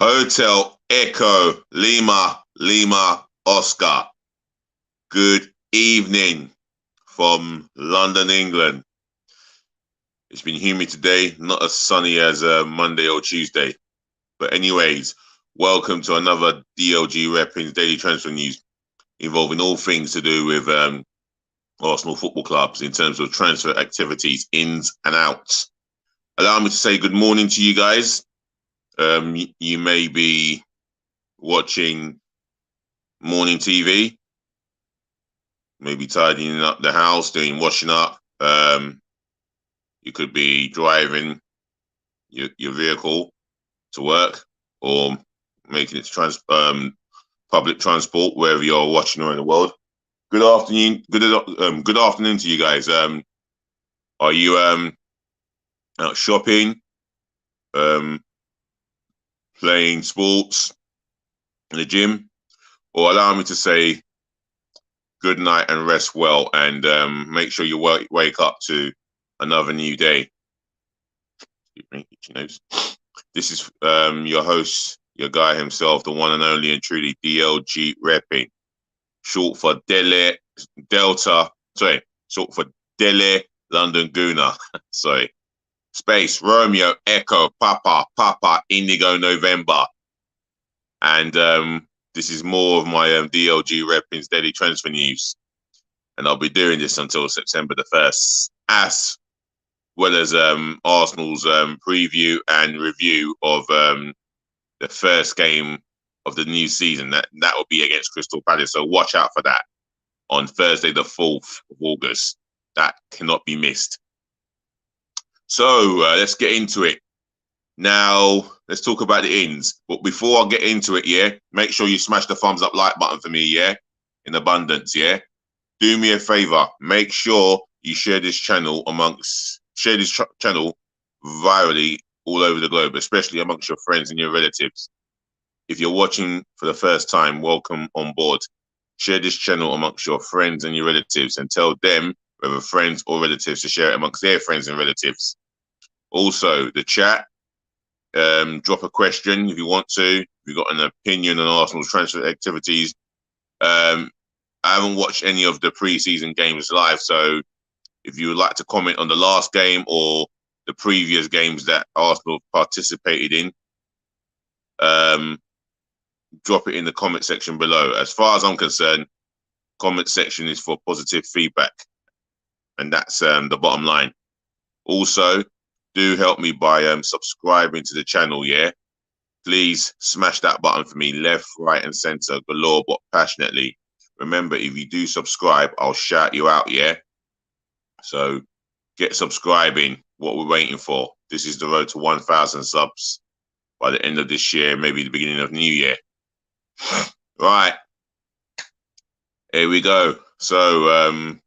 Hotel Echo Lima Lima Oscar. Good evening from London, England. It's been humid today, not as sunny as Monday or Tuesday. But anyways, welcome to another DLG Reppin'S Daily Transfer News involving all things to do with Arsenal football clubs in terms of transfer activities, ins and outs. Allow me to say good morning to you guys. You may be watching morning TV, maybe tidying up the house, doing washing up. You could be driving your vehicle to work or making it to public transport, wherever you're watching around the world. Good afternoon. Good afternoon to you guys. Are you out shopping? Playing sports in the gym? Or allow me to say good night and rest well, and make sure you wake up to another new day. This is your host, your guy himself, the one and only and truly DLG Reppin', short for Dele London Gooner. Sorry. Space Romeo Echo Papa Indigo November. And this is more of my DLG Reppin'S Daily Transfer News. And I'll be doing this until September the 1st, as well as Arsenal's preview and review of the first game of the new season. That will be against Crystal Palace. So watch out for that on Thursday, the 4th of August. That cannot be missed. So let's get into it. Now, let's talk about the ins. But before I get into it, yeah, make sure you smash the thumbs up like button for me, yeah, in abundance, yeah. Do me a favor. Make sure you share this channel channel virally all over the globe, especially amongst your friends and your relatives. If you're watching for the first time, welcome on board. Share this channel amongst your friends and your relatives and tell them, whether friends or relatives, to share it amongst their friends and relatives. Also, the chat, drop a question if you want to. If you've got an opinion on Arsenal's transfer activities. I haven't watched any of the pre-season games live, so if you would like to comment on the last game or the previous games that Arsenal participated in, drop it in the comment section below. As far as I'm concerned, comment section is for positive feedback, and that's the bottom line. Also, do help me by subscribing to the channel, yeah? Please smash that button for me, left, right, and center, galore, but passionately. Remember, if you do subscribe, I'll shout you out, yeah? So get subscribing, what we're waiting for. This is the road to 1,000 subs by the end of this year, maybe the beginning of New Year. Right. Here we go. So,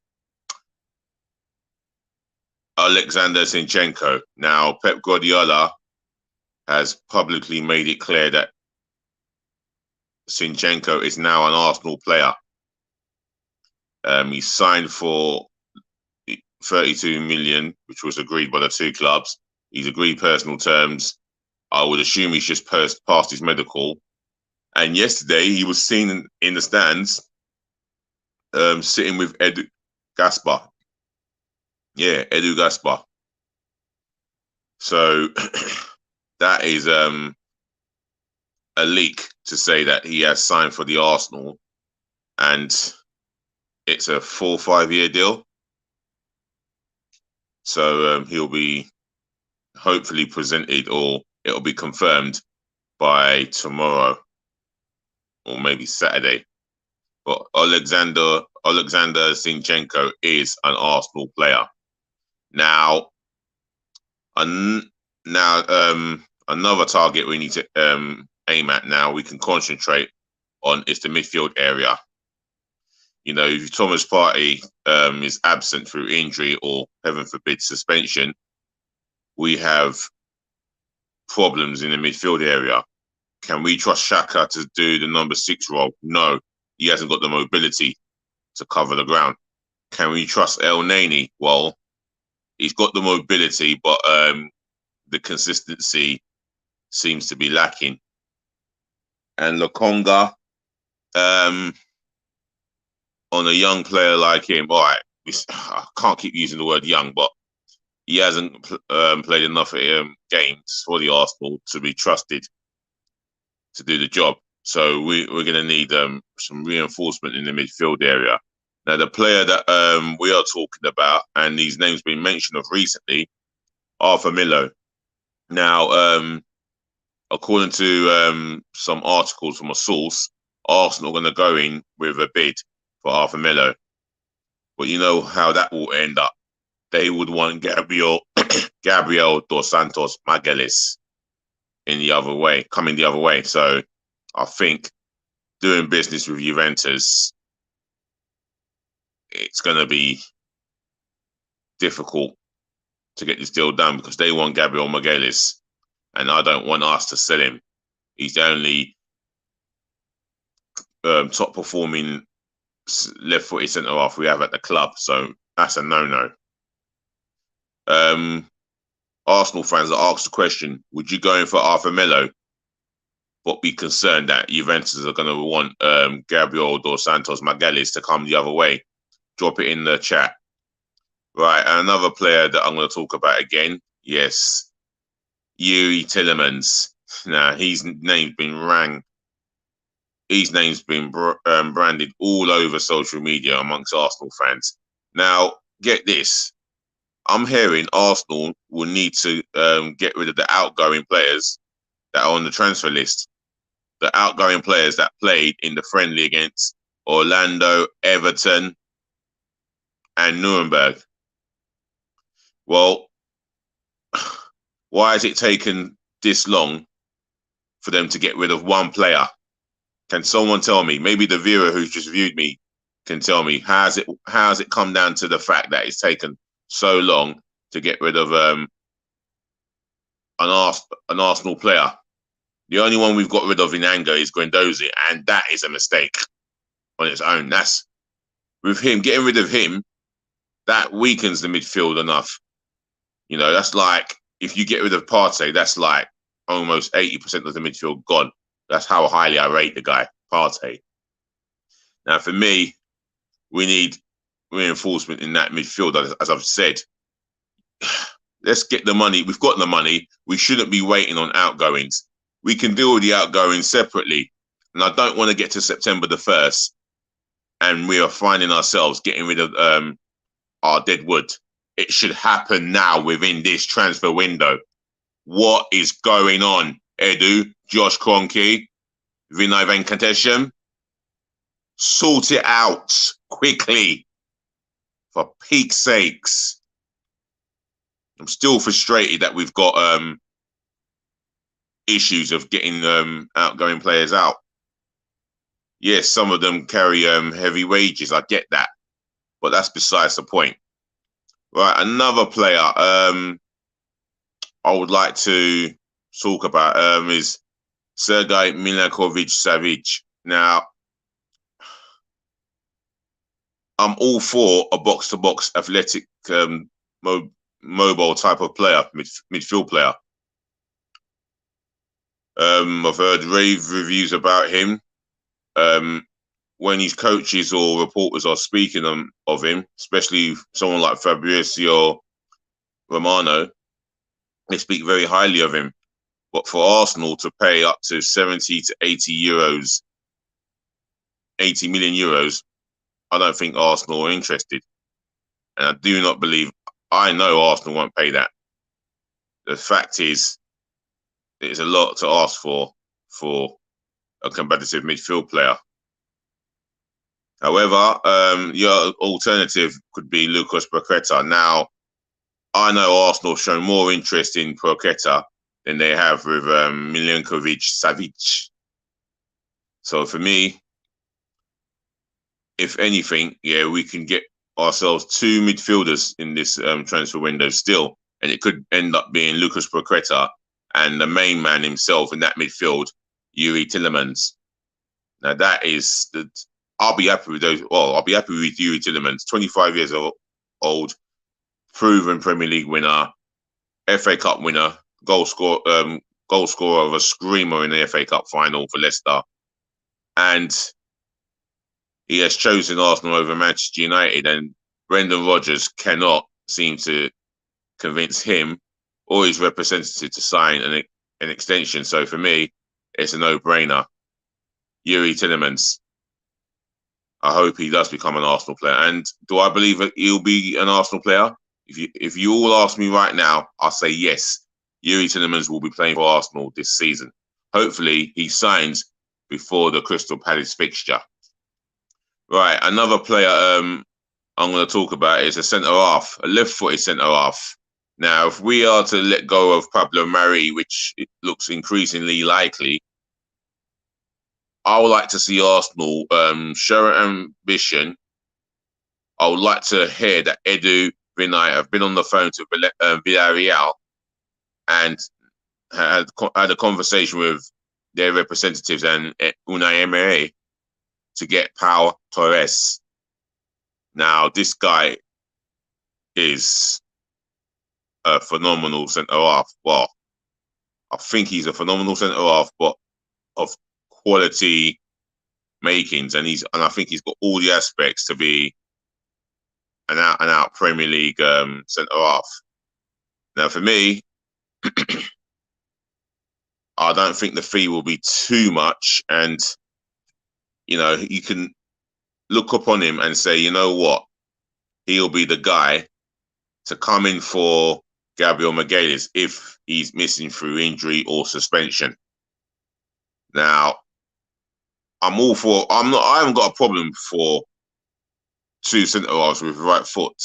Alexander Zinchenko. Now, Pep Guardiola has publicly made it clear that Zinchenko is now an Arsenal player. He signed for 32 million, which was agreed by the two clubs. He's agreed personal terms. I would assume he's just passed his medical. And yesterday he was seen in the stands sitting with Edu Gaspar. Yeah, Edu Gaspar. So that is a leak to say that he has signed for the Arsenal, and it's a 4 or 5 year deal. So he'll be hopefully presented, or it'll be confirmed by tomorrow or maybe Saturday. But Alexander Zinchenko is an Arsenal player. Now, another target we need to aim at now, we can concentrate on, is the midfield area. You know, if Thomas Partey is absent through injury or, heaven forbid, suspension, we have problems in the midfield area. Can we trust Xhaka to do the number 6 role? No, he hasn't got the mobility to cover the ground. Can we trust El Neni? Well, he's got the mobility, but the consistency seems to be lacking. and Lokonga. Um, on a young player like him, all right, I can't keep using the word young, but he hasn't played enough games for the Arsenal to be trusted to do the job. So we're going to need some reinforcement in the midfield area. Now, the player that we are talking about, and these names been mentioned of recently, Arthur Milo. Now, according to some articles from a source, Arsenal are going to go in with a bid for Arthur Milo. But you know how that will end up. They would want Gabriel dos Santos Magalhães in the other way, coming the other way. So I think doing business with Juventus, it's going to be difficult to get this deal done because they want Gabriel Magalhães, and I don't want us to sell him. He's the only top performing left-footed centre half we have at the club, so that's a no-no. Arsenal fans are asked the question: would you go in for Arthur Melo, but be concerned that Juventus are going to want Gabriel dos Santos Magalhães to come the other way? Drop it in the chat. Right, another player that I'm going to talk about again. Yes, Youri Tielemans. Now, his name's been branded all over social media amongst Arsenal fans. Now, get this. I'm hearing Arsenal will need to get rid of the outgoing players that are on the transfer list. The outgoing players that played in the friendly against Orlando, Everton, and Nuremberg. Well, why has it taken this long for them to get rid of one player? Can someone tell me? Maybe the viewer who's just viewed me can tell me. How has it come down to the fact that it's taken so long to get rid of an Arsenal player? The only one we've got rid of in anger is Guendouzi, and that is a mistake on its own. That's with him getting rid of him, that weakens the midfield enough. You know, that's like if you get rid of Partey, that's like almost 80% of the midfield gone. That's how highly I rate the guy, Partey. Now, for me, we need reinforcement in that midfield, as I've said. Let's get the money. We've got the money. We shouldn't be waiting on outgoings. We can deal with the outgoings separately. And I don't want to get to September the 1st and we are finding ourselves getting rid of our dead wood. It should happen now within this transfer window. What is going on, Edu, Josh Kroenke, Vinay Venkatesham? Sort it out quickly, for peak's sakes. I'm still frustrated that we've got issues of getting outgoing players out. Yes, some of them carry heavy wages. I get that, but that's besides the point. Right, another player I would like to talk about is Sergej Milinkovic-Savic. Now, I'm all for a box-to-box athletic mobile type of player, midfield player. I've heard rave reviews about him. When his coaches or reporters are speaking of him, especially someone like Fabrizio Romano, they speak very highly of him. But for Arsenal to pay up to 70 to 80 euros, 80 million euros, I don't think Arsenal are interested. And I do not believe, I know Arsenal won't pay that. The fact is, it's a lot to ask for a competitive midfield player. However, your alternative could be Lucas Paqueta. Now, I know Arsenal have shown more interest in Paqueta than they have with Milinkovic-Savic. So for me, if anything, yeah, we can get ourselves two midfielders in this transfer window still, and it could end up being Lucas Paqueta and the main man himself in that midfield, Youri Tielemans. Now that is I'll be happy with those. Well, I'll be happy with Youri Tielemans, 25 years old, proven Premier League winner, FA Cup winner, goal scorer, goal scorer of a screamer in the FA Cup final for Leicester. And he has chosen Arsenal over Manchester United, and Brendan Rodgers cannot seem to convince him or his representative to sign an extension. So for me, it's a no-brainer. Yuri Tillemans. I hope he does become an Arsenal player. And do I believe that he'll be an Arsenal player? If you all ask me right now, I'll say yes. Yuri Tillemans will be playing for Arsenal this season. Hopefully, he signs before the Crystal Palace fixture. Right, another player I'm going to talk about is a centre-half, a left-footed centre-half. Now, if we are to let go of Pablo Mari, which it looks increasingly likely, I would like to see Arsenal show ambition. I would like to hear that Edu Vinay have been on the phone to Villarreal and had a conversation with their representatives and Unai Emery to get Pau Torres. Now, this guy is a phenomenal centre-half. Well, I think he's a phenomenal centre-half, but of quality makings, and I think he's got all the aspects to be an out Premier League centre-half. Now, for me, I don't think the fee will be too much, and you can look upon him and say, you know what, he'll be the guy to come in for Gabriel Magalhaes if he's missing through injury or suspension. Now, I haven't got a problem for two centre-halves with right foot.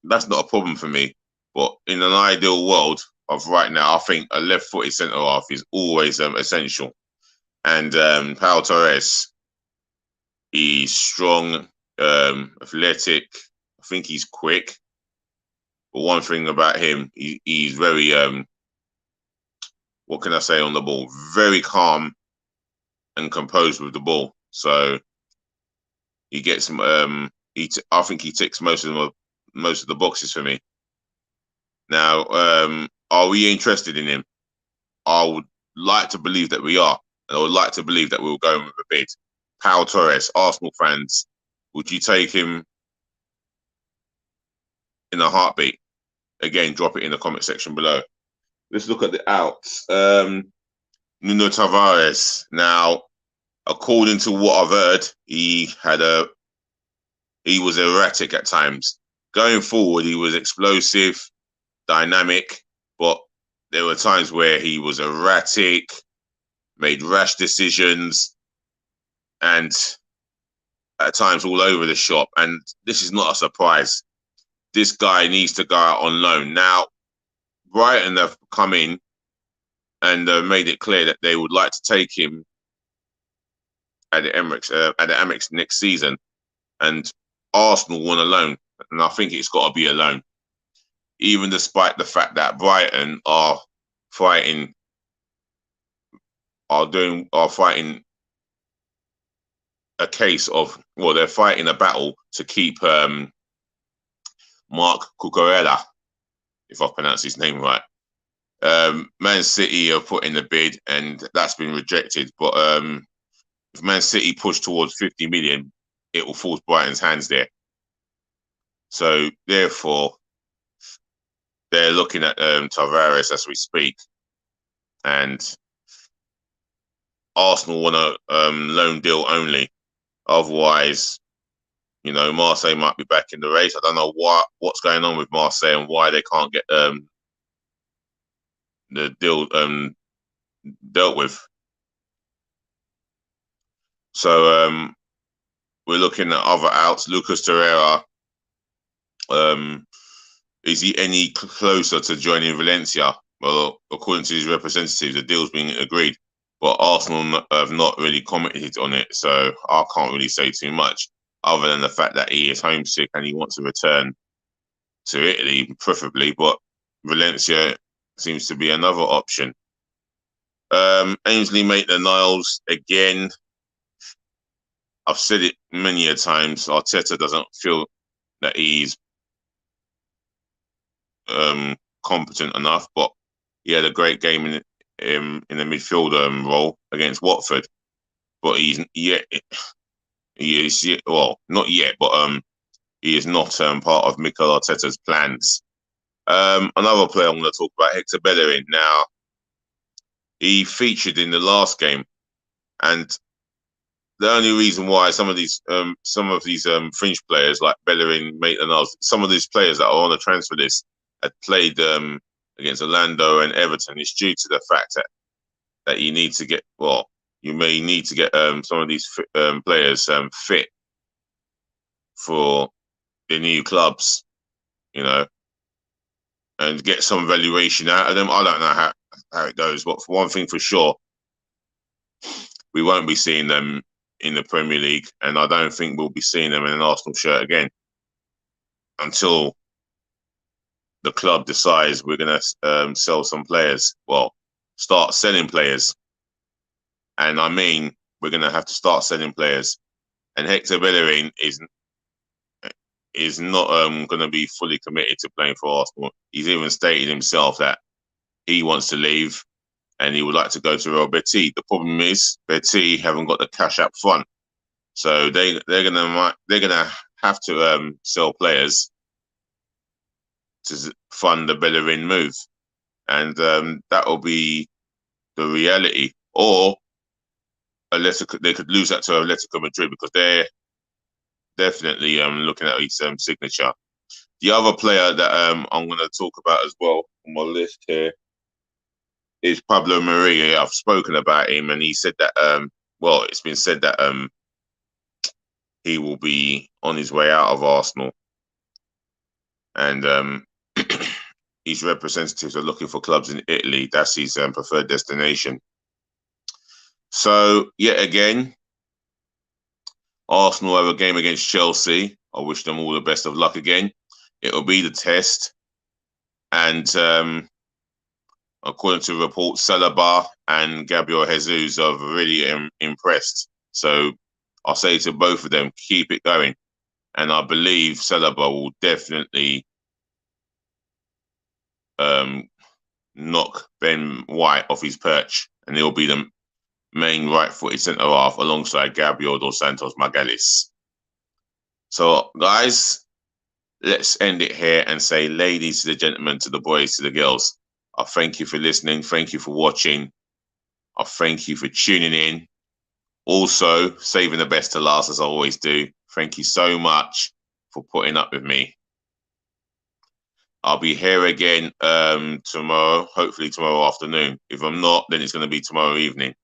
That's not a problem for me. But in an ideal world of right now, I think a left-footed centre-half is always essential. And Pau Torres, he's strong, athletic. I think he's quick. But one thing about him, he's very, what can I say on the ball? Very calm and composed with the ball. So he gets I think he ticks most of the boxes for me. Now, are we interested in him? I would like to believe that we are, and I would like to believe that we'll go in with a bid. Pau Torres, Arsenal fans, would you take him in a heartbeat? Again, drop it in the comment section below. Let's look at the outs. Nuno Tavares. Now, according to what I've heard, he was erratic at times. Going forward, he was explosive, dynamic, but there were times where he was erratic, made rash decisions, and at times all over the shop. And this is not a surprise. This guy needs to go out on loan. Now, Brighton have come in and made it clear that they would like to take him at the Emirates next season, and Arsenal want a loan, and I think it's got to be a loan, even despite the fact that Brighton are fighting a case of, well, they're fighting a battle to keep Mark Cucurella, if I pronounce his name right. Man City have put in a bid, and that's been rejected. But if Man City push towards 50 million, it will force Brighton's hands there. So therefore, they're looking at Tavares as we speak, and Arsenal want a loan deal only. Otherwise, Marseille might be back in the race. I don't know what's going on with Marseille and why they can't get the deal dealt with. So we're looking at other outs. Lucas Torreira. Is he any closer to joining Valencia? Well, according to his representatives, the deal's been agreed, but Arsenal have not really commented on it, so I can't really say too much, other than the fact that he is homesick and he wants to return to Italy, preferably, but Valencia seems to be another option. Ainsley Maitland-Niles, again, I've said it many a times, Arteta doesn't feel that he's competent enough, but he had a great game in the midfield role against Watford, but he is well, not yet, but he is not part of Mikel Arteta's plans. Another player I'm going to talk about, Hector Bellerin. Now, he featured in the last game, and the only reason why some of these fringe players like Bellerin, Maitland-Niles, some of these players that are on the transfer list had played against Orlando and Everton is due to the fact that you need to get, well, you may need to get some of these players fit for the new clubs, you know, and get some valuation out of them. I don't know how it goes, but for one thing for sure, we won't be seeing them in the Premier League, and I don't think we'll be seeing them in an Arsenal shirt again until the club decides we're going to sell some players. Well, start selling players. And I mean, we're going to have to start selling players. And Hector Bellerin is not going to be fully committed to playing for Arsenal. He's even stated himself that he wants to leave and he would like to go to Real Betis. The problem is Betis haven't got the cash up front, so they're gonna have to sell players to fund the Bellerin move, and that will be the reality. Or they could lose that to Atletico Madrid because they're definitely looking at his signature. The other player that I'm going to talk about as well on my list here is Pablo Maria. I've spoken about him, and he said that well, it's been said that he will be on his way out of Arsenal, and his representatives are looking for clubs in Italy. That's his preferred destination. So yet again, Arsenal have a game against Chelsea. I wish them all the best of luck again. It will be the test, and according to reports, Saliba and Gabriel Jesus are really impressed. So I'll say to both of them, keep it going. And I believe Saliba will definitely knock Ben White off his perch, and he'll be the main right-footed centre-half alongside Gabriel dos Santos Magalhães. So, guys, let's end it here and say, ladies to the gentlemen, to the boys, to the girls, I thank you for listening. Thank you for watching. I thank you for tuning in. Also, saving the best to last, as I always do. Thank you so much for putting up with me. I'll be here again tomorrow, hopefully tomorrow afternoon. If I'm not, then it's going to be tomorrow evening.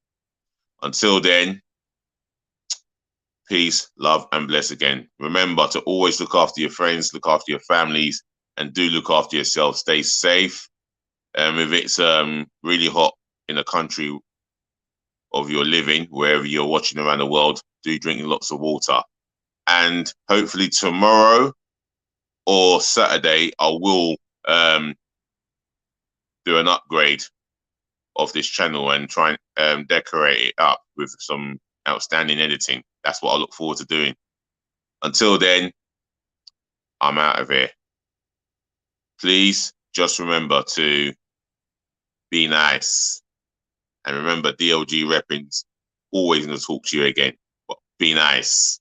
Until then, peace, love, and bless again. Remember to always look after your friends, look after your families, and do look after yourself. Stay safe. If it's really hot in the country of your living, wherever you're watching around the world, do drink lots of water. And hopefully tomorrow or Saturday, I will do an upgrade of this channel and try and decorate it up with some outstanding editing. That's what I look forward to doing. Until then, I'm out of here. Please just remember to be nice. And remember, DLG Reppin'S always going to talk to you again. But be nice.